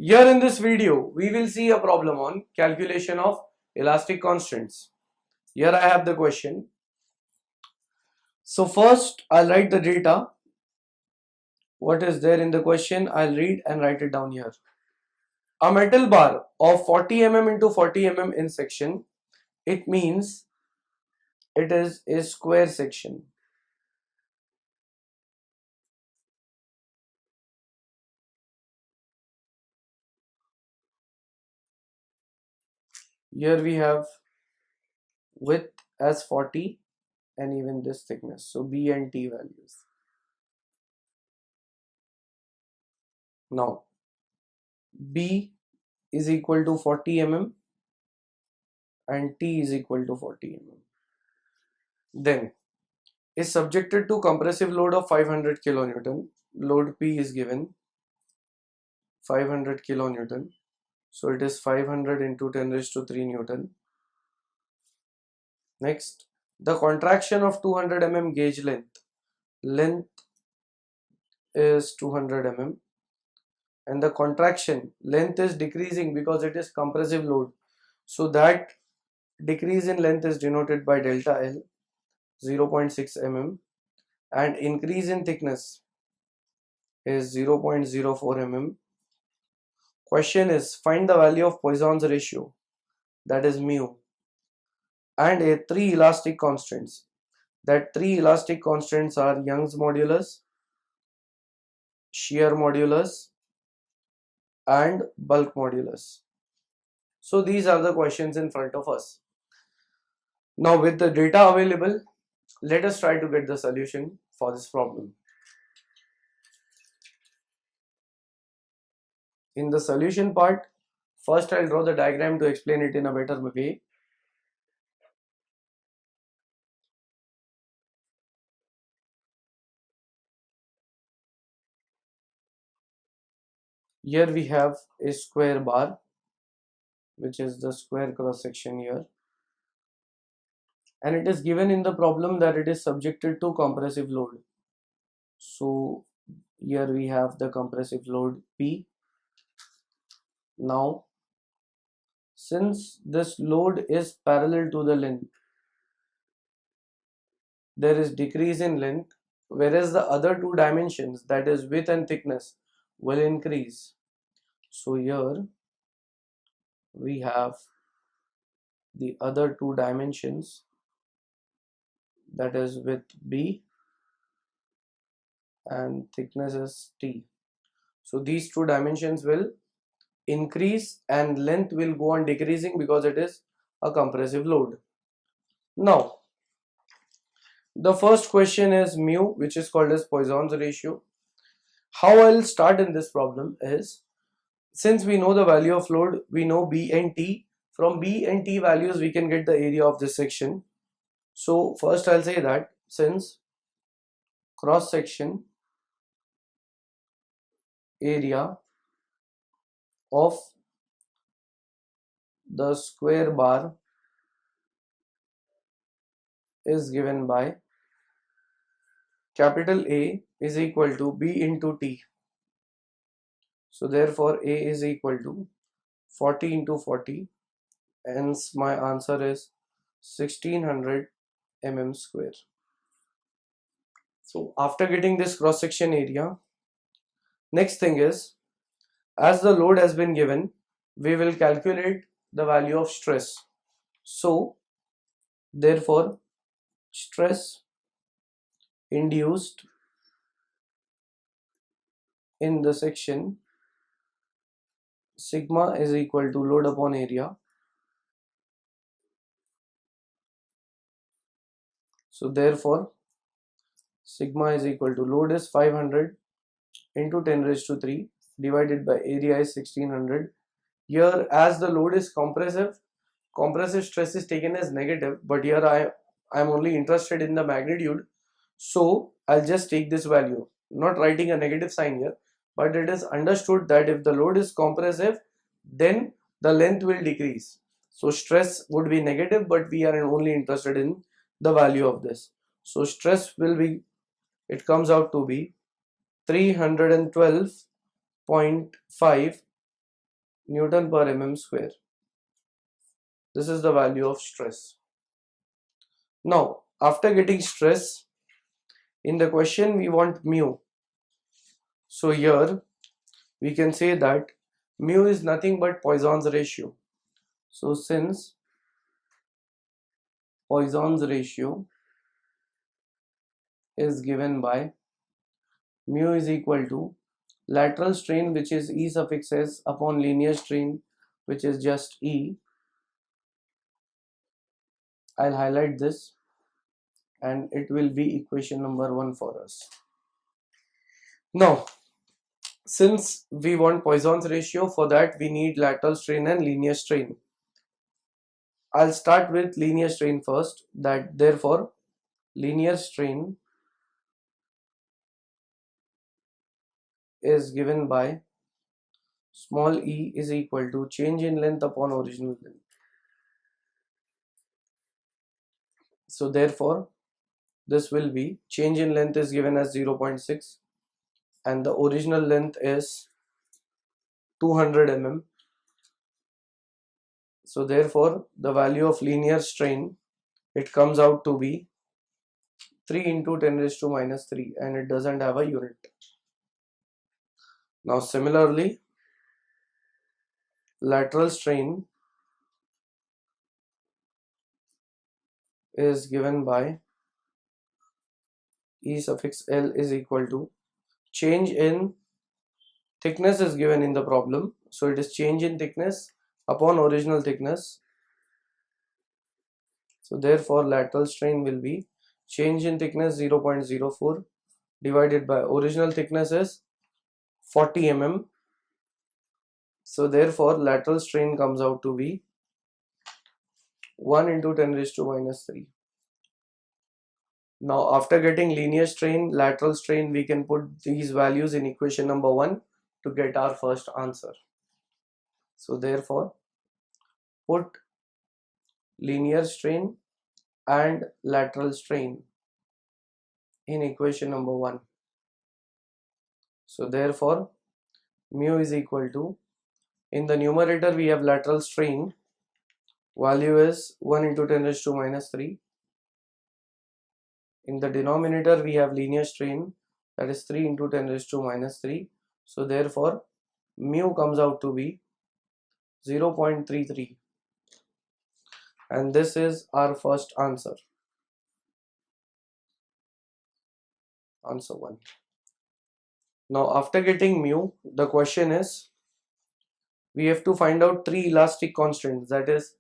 Here in this video, we will see a problem on calculation of elastic constants. Here I have the question. So first I'll write the data. What is there in the question? I'll read and write it down here. A metal bar of 40 mm into 40 mm in section. It means it is a square section. Here we have width as 40 and even this thickness. So B and T values. Now B is equal to 40 mm and T is equal to 40 mm. Then is subjected to compressive load of 500 kilonewton. Load P is given 500 kilonewton. So it is 500 into 10 raised to 3 Newton. Next, the contraction of 200 mm gauge length. Length is 200 mm and the contraction length is decreasing because it is compressive load. So that decrease in length is denoted by delta L 0.6 mm and increase in thickness is 0.04 mm. Question is find the value of Poisson's ratio, that is mu, and a three elastic constants. That three elastic constants are Young's modulus, shear modulus and bulk modulus. So these are the questions in front of us. Now with the data available, let us try to get the solution for this problem. In the solution part, first I'll draw the diagram to explain it in a better way. Here we have a square bar, which is the square cross section here, and it is given in the problem that it is subjected to compressive load. So here we have the compressive load P. Now since this load is parallel to the length, there is decrease in length, whereas the other two dimensions, that is width and thickness, will increase. So here we have the other two dimensions, that is width B and thickness is T. So these two dimensions will increase and length will go on decreasing because it is a compressive load. Now the first question is mu, which is called as Poisson's ratio. How I'll start in this problem is, since we know the value of load, we know B and T. From B and T values we can get the area of this section. So first I'll say that since cross section area of the square bar is given by capital A is equal to B into T. So therefore A is equal to 40 into 40, hence my answer is 1600 mm square. So after getting this cross section area, next thing is, as the load has been given, we will calculate the value of stress. So therefore stress induced in the section sigma is equal to load upon area. So therefore sigma is equal to load is 500 into 10 raised to 3 divided by area is 1600. Here as the load is compressive stress is taken as negative, but here I am only interested in the magnitude, so I'll just take this value, not writing a negative sign here, but it is understood that if the load is compressive, then the length will decrease. So stress would be negative, but we are only interested in the value of this. So stress will be, it comes out to be 312.5 Newton per mm square. This is the value of stress. Now, after getting stress, in the question we want mu. So here we can say that mu is nothing but Poisson's ratio. So since Poisson's ratio is given by mu is equal to lateral strain, which is E suffix s, upon linear strain, which is just E. I'll highlight this and it will be equation number 1 for us. Now, since we want Poisson's ratio, for that we need lateral strain and linear strain. I'll start with linear strain first. That therefore linear strain is given by small e is equal to change in length upon original length. So therefore this will be change in length is given as 0.6 and the original length is 200 mm. So therefore the value of linear strain, it comes out to be 3 into 10 raised to minus 3 and it doesn't have a unit. Now similarly, lateral strain is given by E suffix L is equal to change in thickness is given in the problem. So it is change in thickness upon original thickness. So therefore lateral strain will be change in thickness 0.04 divided by original thickness is 40 mm. So therefore lateral strain comes out to be 1 into 10 raised to minus 3. Now after getting linear strain, lateral strain, we can put these values in equation number 1 to get our first answer. So therefore put linear strain and lateral strain in equation number 1. So therefore mu is equal to, in the numerator we have lateral strain, value is 1 into 10 raised to minus 3. In the denominator we have linear strain, that is 3 into 10 raised to minus 3. So therefore mu comes out to be 0.33 and this is our first answer, answer 1. Now after getting mu, the question is we have to find out 3 elastic constants, that is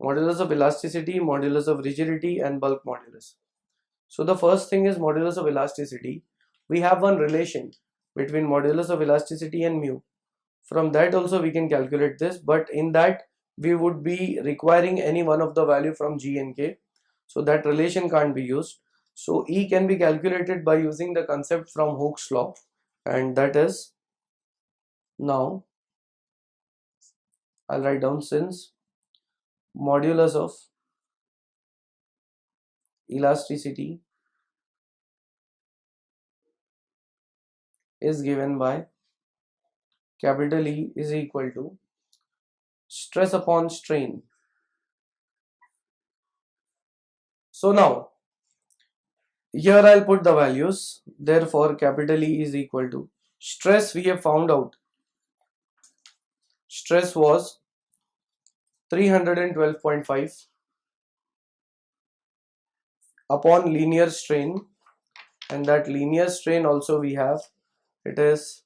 modulus of elasticity, modulus of rigidity and bulk modulus. So the first thing is modulus of elasticity. We have one relation between modulus of elasticity and mu. From that also we can calculate this, but in that we would be requiring any one of the value from G and K. So that relation can't be used. So E can be calculated by using the concept from Hooke's law, and that is, now I'll write down, since modulus of elasticity is given by capital E is equal to stress upon strain. So now here I'll put the values. Therefore capital E is equal to stress, we have found out stress was 312.5 upon linear strain, and that linear strain also we have, it is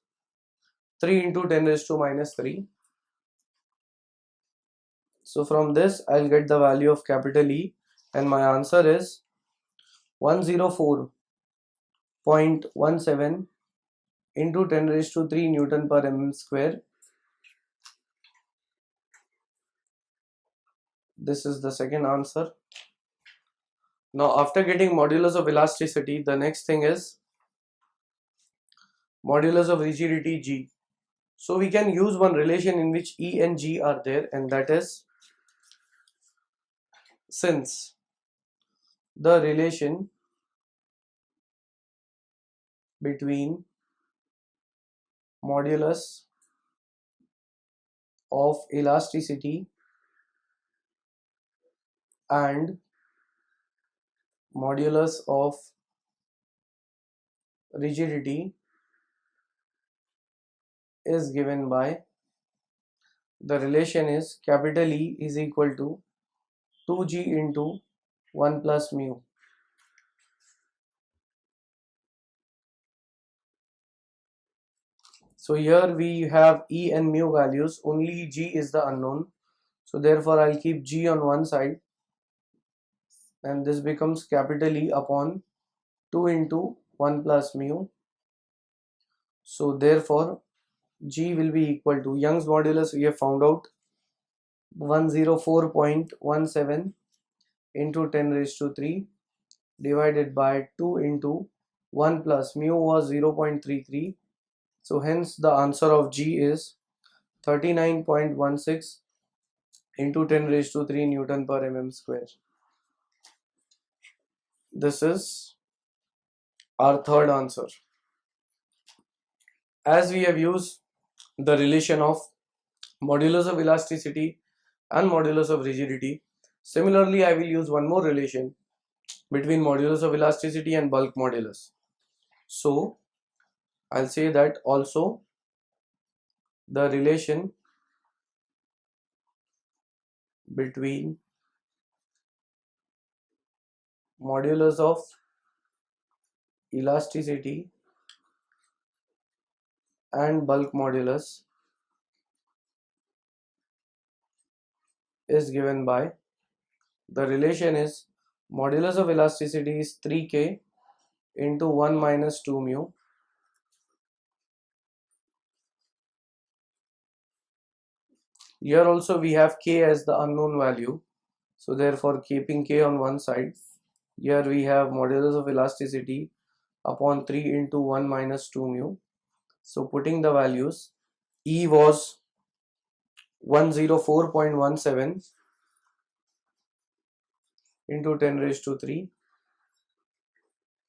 3 into 10 raised to minus 3. So from this I'll get the value of capital E and my answer is 104.17 into 10 raised to 3 Newton per mm square. This is the second answer. Now after getting modulus of elasticity, the next thing is modulus of rigidity G. So we can use one relation in which E and G are there, and that is, since the relation between modulus of elasticity and modulus of rigidity is given by, the relation is capital E is equal to 2g into 1 plus mu. So here we have E and mu values, only g is the unknown. So therefore I'll keep g on one side, and this becomes capital E upon 2 into 1 plus mu. So therefore g will be equal to, Young's modulus we have found out, 104.17 into 10 raised to 3 divided by 2 into 1 plus mu was 0.33. So hence the answer of G is 39.16 into 10 raised to 3 Newton per mm square. This is our third answer. As we have used the relation of modulus of elasticity and modulus of rigidity, similarly I will use one more relation between modulus of elasticity and bulk modulus. So I'll say that also the relation between modulus of elasticity and bulk modulus is given by, the relation is modulus of elasticity is 3k into 1 minus 2 mu. Here also we have k as the unknown value, so therefore keeping k on one side, here we have modulus of elasticity upon 3 into 1 minus 2 mu. So putting the values, E was 104.17 into 10 raised to 3.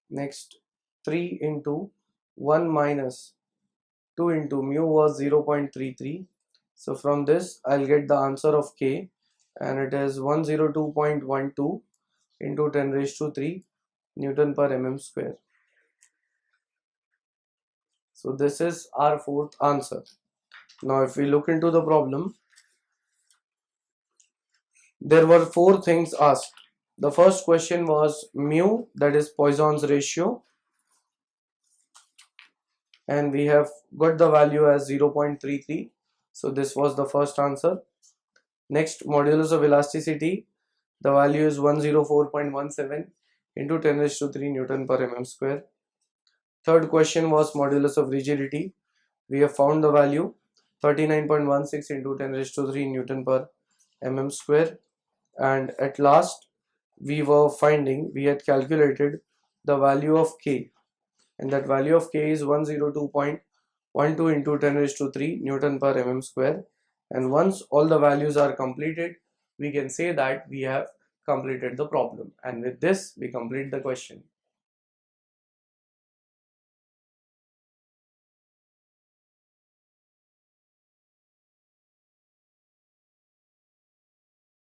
Next 3 into 1 minus 2 into mu was 0.33. So from this I'll get the answer of k, and it is 102.12 into 10 raised to 3 Newton per mm square. So this is our fourth answer. Now if we look into the problem, there were four things asked. The first question was mu, that is Poisson's ratio, and we have got the value as 0.33. So this was the first answer. Next, modulus of elasticity, the value is 104.17 into 10 raised to 3 Newton per mm square. Third question was modulus of rigidity. We have found the value 39.16 into 10 raised to 3 Newton per mm square. And at last we had calculated the value of k, and that value of k is 102.12 into 10 raised to 3 Newton per mm square. And once all the values are completed, we can say that we have completed the problem, and with this we complete the question.